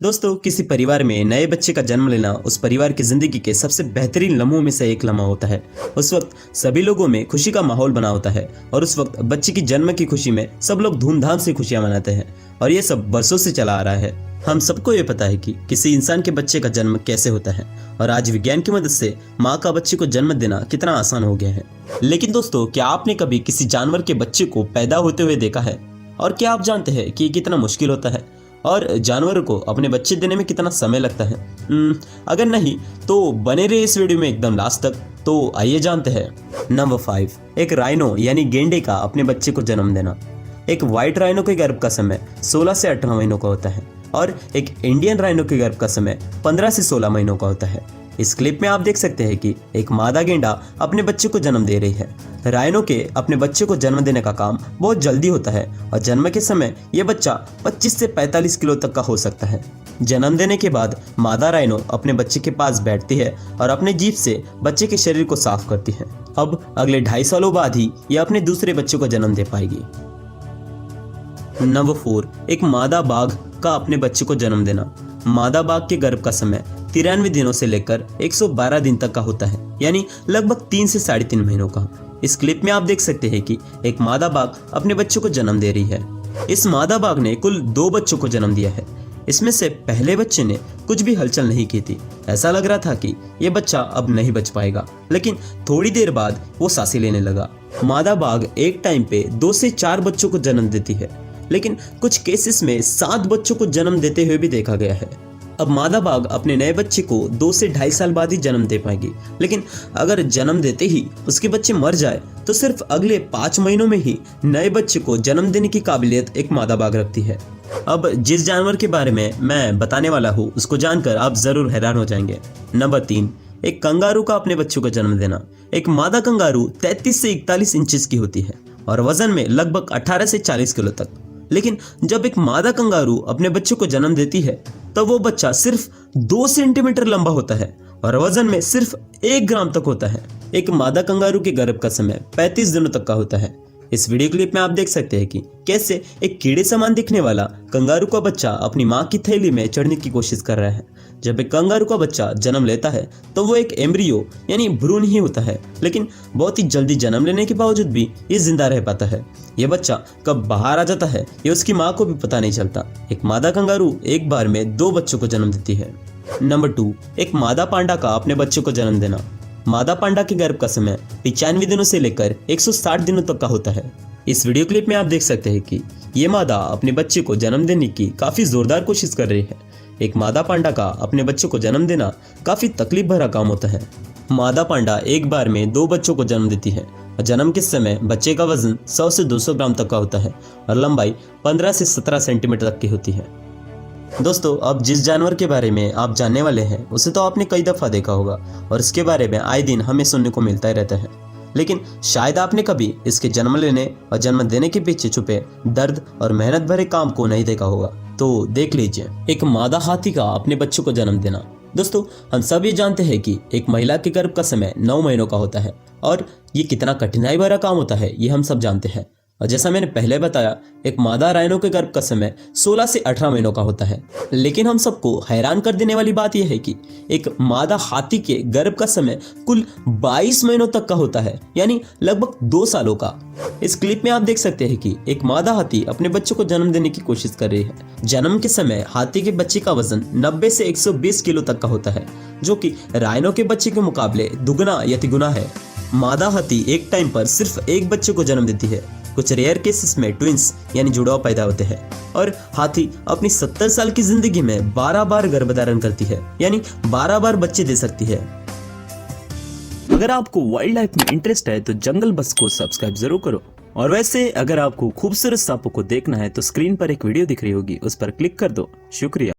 दोस्तों, किसी परिवार में नए बच्चे का जन्म लेना उस परिवार की जिंदगी के सबसे बेहतरीन लम्हों में से एक लम्हा होता है। उस वक्त सभी लोगों में खुशी का माहौल बना होता है और उस वक्त बच्चे की जन्म की खुशी में सब लोग धूमधाम से खुशियां मनाते हैं और ये सब बरसों से चला आ रहा है। हम सबको ये पता है कि किसी इंसान के बच्चे का जन्म कैसे होता है और आज विज्ञान की मदद से माँ का बच्चे को जन्म देना कितना आसान हो गया है। लेकिन दोस्तों, क्या आपने कभी किसी जानवर के बच्चे को पैदा होते हुए देखा है? और क्या आप जानते हैं कि ये कितना मुश्किल होता है और जानवरों को अपने बच्चे देने में कितना समय लगता है? अगर नहीं तो बने रहे इस वीडियो में एकदम लास्ट तक। तो आइए जानते हैं। नंबर 5, एक राइनो यानी गेंडे का अपने बच्चे को जन्म देना। एक व्हाइट राइनो के गर्भ का समय 16 से 18 महीनों का होता है और एक इंडियन राइनो के गर्भ का समय 15 से 16 महीनों का होता है। इस क्लिप में आप देख सकते हैं कि एक मादा गेंडा अपने बच्चे को जन्म दे रही है। राइनो के अपने बच्चे को जन्म देने का काम बहुत जल्दी होता है और जन्म के समय यह बच्चा 25 से 45 किलो तक का हो सकता है। जन्म देने के बाद मादा राइनो अपने बच्चे के पास बैठती है और अपने जीभ से बच्चे के शरीर को साफ करती है। अब अगले 2.5 सालों बाद ही यह अपने दूसरे बच्चे को जन्म दे पाएगी। नंबर 4, एक मादा बाघ का अपने बच्चे को जन्म देना। मादा बाघ के गर्भ का समय 93 दिनों से लेकर 112 दिन तक का होता है, यानी लगभग 3 से 3.5 महीनों का। इस क्लिप में आप देख सकते हैं कि एक मादा बाघ अपने बच्चों को जन्म दे रही है। इस मादा बाघ ने कुल 2 बच्चों को जन्म दिया है। इसमें से पहले बच्चे ने कुछ भी हलचल नहीं की थी। ऐसा लग रहा था कि यह बच्चा अब नहीं बच पाएगा, लेकिन थोड़ी देर बाद वो सांसें लेने लगा। मादा बाघ एक टाइम पे 2 से 4 बच्चों को जन्म देती है, लेकिन कुछ केसेस में 7 बच्चों को जन्म देते हुए भी देखा गया है। अब मादा बाघ अपने नए बच्चे को 2 से 2.5 साल बाद ही जन्म दे पाएगी, लेकिन अगर जन्म देते ही उसके बच्चे मर जाए तो सिर्फ अगले 5 महीनों में ही नए बच्चे को जन्म देने की काबिलियत एक मादा बाघ रखती है। अब जिस जानवर के बारे में मैं बताने वाला हूँ उसको जानकर आप जरूर हैरान हो जाएंगे। नंबर 3, एक कंगारू का अपने बच्चों को जन्म देना। एक मादा कंगारू 33 से 41 इंचेस की होती है और वजन में लगभग 18 से 40 किलो तक। लेकिन जब एक मादा कंगारू अपने बच्चे को जन्म देती है तब वो बच्चा सिर्फ 2 सेंटीमीटर लंबा होता है और वजन में सिर्फ 1 ग्राम तक होता है। एक मादा कंगारू के गर्भ का समय 35 दिनों तक का होता है। इस वीडियो क्लिप में आप देख सकते हैं कि कैसे एक कीड़े समान दिखने वाला कंगारू का बच्चा अपनी मां की थैली में चढ़ने की कोशिश कर रहा है। जब एक कंगारू का बच्चा जन्म लेता है तो वो एक एम्ब्रियो यानी भ्रूण ही होता है, लेकिन बहुत ही जल्दी जन्म लेने के बावजूद भी ये जिंदा रह पाता है। ये बच्चा कब बाहर आ जाता है ये उसकी माँ को भी पता नहीं चलता। एक मादा कंगारू एक बार में 2 बच्चों को जन्म देती है। नंबर 2, एक मादा पांडा का अपने बच्चे को जन्म देना। मादा पांडा के गर्भ का समय 95 दिनों से लेकर 160 दिनों तक का होता है। इस वीडियो क्लिप में आप देख सकते हैं कि ये मादा अपने बच्चे को जन्म देने की काफी जोरदार कोशिश कर रही है। एक मादा पांडा का अपने बच्चे को जन्म देना काफी तकलीफ भरा काम होता है। मादा पांडा एक बार में 2 बच्चों को जन्म देती है और जन्म के समय बच्चे का वजन 100 से 200 ग्राम तक का होता है और लंबाई 15 से 17 सेंटीमीटर तक की होती है। दोस्तों, अब जिस जानवर के बारे में आप जानने वाले हैं उसे तो आपने कई दफा देखा होगा और इसके बारे में आए दिन हमें सुनने को मिलता ही रहता है, लेकिन शायद आपने कभी इसके जन्म लेने और जन्म देने के पीछे छुपे दर्द और मेहनत भरे काम को नहीं देखा होगा। तो देख लीजिए, एक मादा हाथी का अपने बच्चों को जन्म देना। दोस्तों, हम सब ये जानते हैं कि एक महिला के गर्भ का समय 9 महीनों का होता है और ये कितना कठिनाई भरा काम होता है ये हम सब जानते हैं। और जैसा मैंने पहले बताया, एक मादा राइनो के गर्भ का समय 16 से 18 महीनों का होता है, लेकिन हम सबको हैरान कर देने वाली बात यह है कि एक मादा हाथी के गर्भ का समय कुल 22 महीनों तक का होता है, यानी लगभग 2 सालों का। इस क्लिप में आप देख सकते हैं कि एक मादा हाथी अपने बच्चों को जन्म देने की कोशिश कर रही है। जन्म के समय हाथी के बच्चे का वजन 90 से 120 किलो तक का होता है, जो कि राइनो के बच्चे के मुकाबले दुगना या तिगुना है। मादा हाथी एक टाइम पर सिर्फ एक बच्चे को जन्म देती है। कुछ रेयर केसेस में ट्विंस यानी जुड़ाव पैदा होते हैं और हाथी अपनी 70 साल की जिंदगी में 12 बार गर्भधारण करती है, यानी 12 बार बच्चे दे सकती है। अगर आपको वाइल्ड लाइफ में इंटरेस्ट है तो जंगल बस को सब्सक्राइब जरूर करो। और वैसे अगर आपको खूबसूरत सांपों को देखना है तो स्क्रीन पर एक वीडियो दिख रही होगी, उस पर क्लिक कर दो। शुक्रिया।